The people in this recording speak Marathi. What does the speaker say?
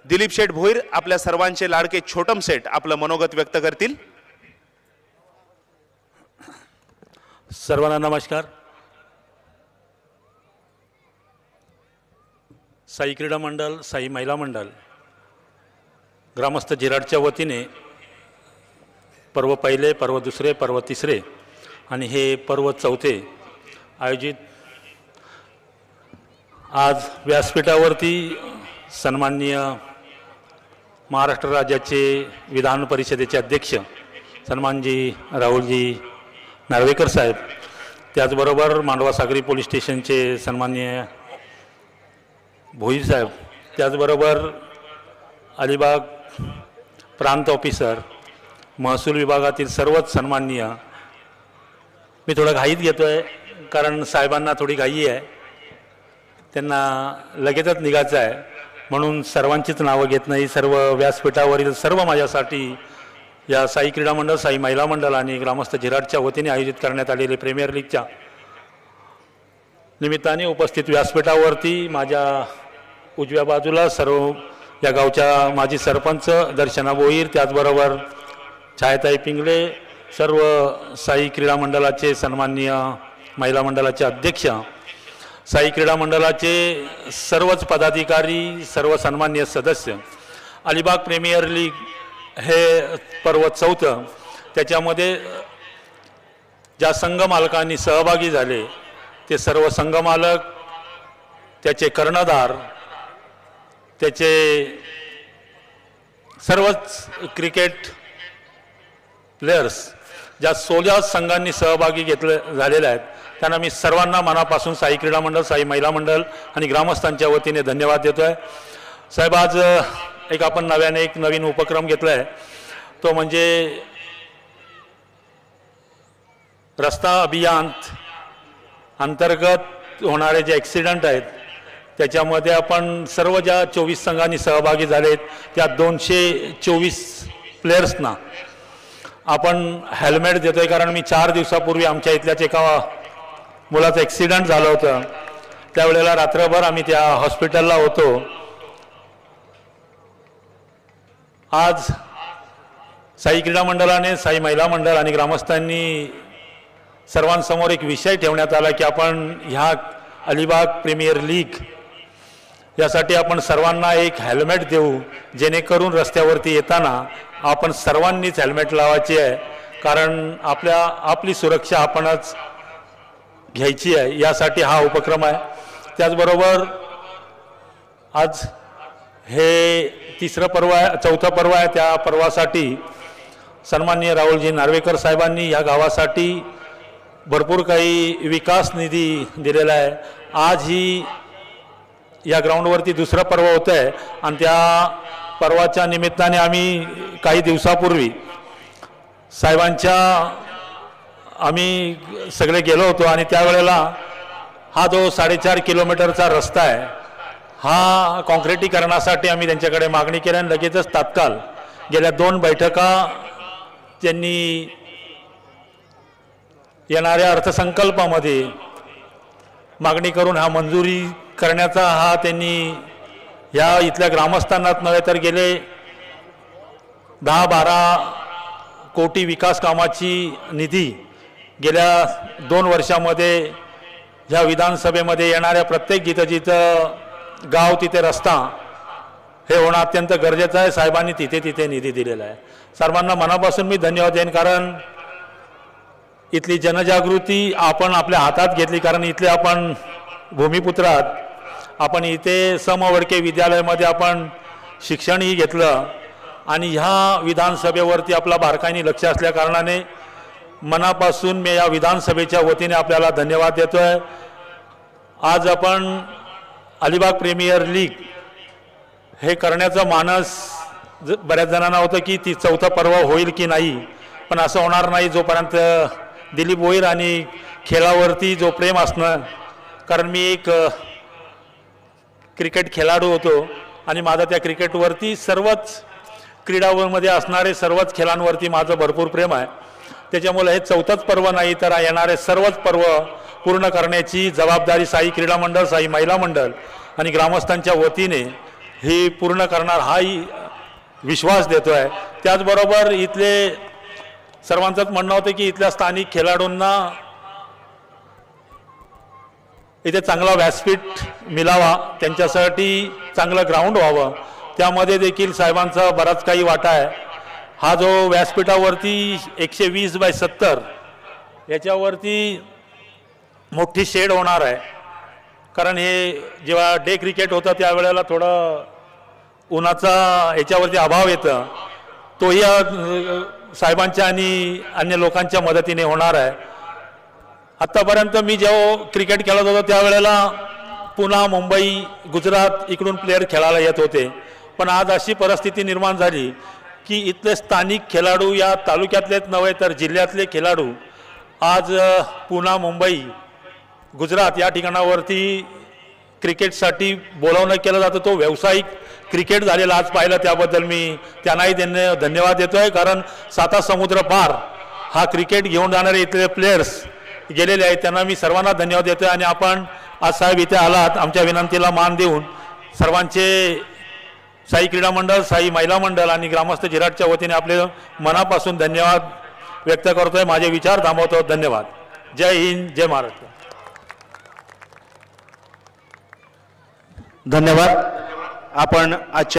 दिलीप शेठ भोईर आपल्या सर्वांचे लाडके छोटम सेठ आपलं मनोगत व्यक्त करतील। सर्वांना नमस्कार। साई क्रीडा मंडळ, साई महिला मंडळ, ग्रामस्थ जिराडच्या वतीने पर्व पहिले, पर्व दुसरे, पर्व तिसरे आणि हे पर्व चौथे आयोजित आज व्यासपीठावरती सन्माननीय महाराष्ट्र राज्याचे विधान परिषदेचे अध्यक्ष सन्मानजी राहुलजी नार्वेकर साहेब, त्याचबरोबर मांडवा सागरी पोलीस स्टेशनचे सन्माननीय भोईर साहेब, त्याचबरोबर अलिबाग प्रांत ऑफिसर, महसूल विभागातील सर्वच सन्माननीय। मी थोडं घाईत घेतो आहे कारण साहेबांना थोडी घाई आहे, त्यांना लगेचच निघायचं आहे म्हणून सर्वांचीच नावं घेत नाही। सर्व व्यासपीठावरील सर्व माझ्यासाठी या साई क्रीडा मंडळ, साई महिला मंडळ आणि ग्रामस्थ जिराडच्या वतीने आयोजित करण्यात आलेले प्रीमियर लीगच्या निमित्ताने उपस्थित व्यासपीठावरती माझ्या उजव्या बाजूला सर्व या गावच्या माजी सरपंच दर्शना भोईर, त्याचबरोबर छायाताई पिंगळे, सर्व साई क्रीडा मंडळाचे सन्माननीय महिला मंडळाचे अध्यक्ष, साई क्रीडा मंडळाचे सर्वच पदाधिकारी, सर्व सन्माननीय सदस्य। अलिबाग प्रीमियर लीग हे पर्व चौथं, त्याच्यामध्ये ज्या संघ मालकांनी सहभागी झाले ते सर्व संघ मालक, त्याचे कर्णधार, त्याचे सर्वच क्रिकेट प्लेयर्स, ज्या 16 संघांनी सहभागी झालेले आहेत त्यांना मी सर्वांना मनापासून साई क्रीडा मंडळ, साई महिला मंडळ आणि ग्रामस्थांच्या वतीने धन्यवाद देतो आहे। साहेब, आज एक आपण नव्याने एक नवीन उपक्रम घेतला आहे, तो म्हणजे रस्ता अभियान अंतर्गत होणारे जे ॲक्सिडेंट आहेत त्याच्यामध्ये आपण सर्व ज्या 24 संघांनी सहभागी झालेत त्या 224 प्लेयर्सना आपण हेल्मेट देतो आहे। कारण मी 4 दिवसापूर्वी आमच्या इथल्याच एका मुलाचं ॲक्सिडेंट झालं होतं, त्यावेळेला रात्रभर आम्ही त्या हॉस्पिटलला होतो। आज साई क्रीडा मंडळाने, साई महिला मंडळ आणि ग्रामस्थांनी सर्वांसमोर एक विषय ठेवण्यात आला की आपण ह्या अलिबाग प्रीमियर लीग यासाठी आपण सर्वांना एक हेल्मेट देऊ, जेणेकरून रस्त्यावरती येताना आपण सर्वांनीच हेल्मेट लावायची आहे, कारण आपली सुरक्षा आपणच घ्यायची आहे, यासाठी हा उपक्रम आहे। त्याचबरोबर आज हे तिसरं पर्व आहे, चौथं पर्व आहे, त्या पर्वासाठी सन्माननीय राहुलजी नार्वेकर साहेबांनी या गावासाठी भरपूर काही विकास निधी दिलेला आहे। आज ही या ग्राउंडवरती दुसरं पर्व होतं आहे आणि त्या पर्वाच्या निमित्ताने आम्ही काही दिवसापूर्वी साहेबांच्या आम्ही सगळे गेलो होतो आणि त्यावेळेला हा जो 4.5 किलोमीटरचा रस्ता आहे हा काँक्रिटीकरणासाठी आम्ही त्यांच्याकडे मागणी केली आणि लगेचच तात्काळ गेल्या 2 बैठका त्यांनी येणाऱ्या अर्थसंकल्पामध्ये मागणी करून हा मंजुरी करण्याचा हा त्यांनी या इथल्या ग्रामस्थांनाच नव्हे तर गेले 10-12 कोटी विकास कामाची निधी गेल्या 2 वर्षामध्ये ह्या विधानसभेमध्ये येणाऱ्या प्रत्येक जिथं गाव तिथे रस्ता हे होणं अत्यंत गरजेचं आहे। साहेबांनी तिथे निधी दिलेला आहे। सर्वांना मनापासून मी धन्यवाद देईन, कारण इथली जनजागृती आपण आपल्या हातात घेतली, कारण इथले आपण भूमिपुत्र आहात। आपण इथे समवडके विद्यालयामध्ये आपण शिक्षणही घेतलं आणि ह्या विधानसभेवरती आपला बारकाईने लक्ष असल्या कारणाने मनापासून मी या विधानसभेच्या वतीने आपल्याला धन्यवाद देतो आहे। आज आपण अलिबाग प्रीमियर लीग हे करण्याचं मानस बऱ्याच जणांना होतं की ती चौथं पर्व होईल की नाही, पण असं होणार नाही जोपर्यंत दिलीप भोईर आणि खेळावरती जो प्रेम असणं, कारण मी एक क्रिकेट खेळाडू होतो आणि माझं त्या क्रिकेटवरती सर्वच क्रीडामध्ये असणारे सर्वच खेळांवरती माझं भरपूर प्रेम आहे। त्याच्यामुळे हे चौथंच पर्व नाही तर येणारे सर्वच पर्व पूर्ण करण्याची जबाबदारी साई क्रीडा मंडळ, साई महिला मंडळ आणि ग्रामस्थांच्या वतीने ही पूर्ण करणार हाही विश्वास देतो आहे. त्याचबरोबर इथले सर्वांचंच म्हणणं होतं की इथल्या स्थानिक खेळाडूंना इथे चांगला व्यासपीठ मिळावा, त्यांच्यासाठी चांगलं ग्राउंड व्हावं, त्यामध्ये देखील साहेबांचा बराच काही वाटा आहे. हा जो व्यासपीठावरती 120x70 याच्यावरती मोठी शेड होणार आहे, कारण हे जेव्हा डे क्रिकेट होतं त्यावेळेला थोडं उन्हाचा याच्यावरती अभाव येतं, तोही साहेबांच्या आणि अन्य लोकांच्या मदतीने होणार आहे. आत्तापर्यंत मी जेव्हा क्रिकेट खेळत होतो त्यावेळेला पुणे, मुंबई, गुजरात इकडून प्लेयर खेळायला येत होते, पण आज अशी परिस्थिती निर्माण झाली की इथले स्थानिक खेळाडू या तालुक्यातलेच नव्हे तर जिल्ह्यातले खेळाडू आज पुणे, मुंबई, गुजरात या ठिकाणावरती क्रिकेटसाठी बोलावणं केलं जातं. तो व्यावसायिक क्रिकेट झालेला आज पाहिलं, त्याबद्दल मी त्यांनाही धन्यवाद देतो आहे. कारण 7 समुद्र पार हा क्रिकेट घेऊन जाणारे इथले प्लेयर्स गेलेले आहेत, त्यांना मी सर्वांना धन्यवाद देतो आहे. आणि आपण आज साहेब इथे आलात, आमच्या विनंतीला मान देऊन सर्वांचे साई क्रीडा मंडळ, साई महिला मंडळ आणि ग्रामस्थ जिराटच्या वतीने आपले मनापासून धन्यवाद व्यक्त करतोय. माझे विचार थांबवतो. धन्यवाद. जय हिंद, जय महाराष्ट्र. धन्यवाद. आपण आजच्या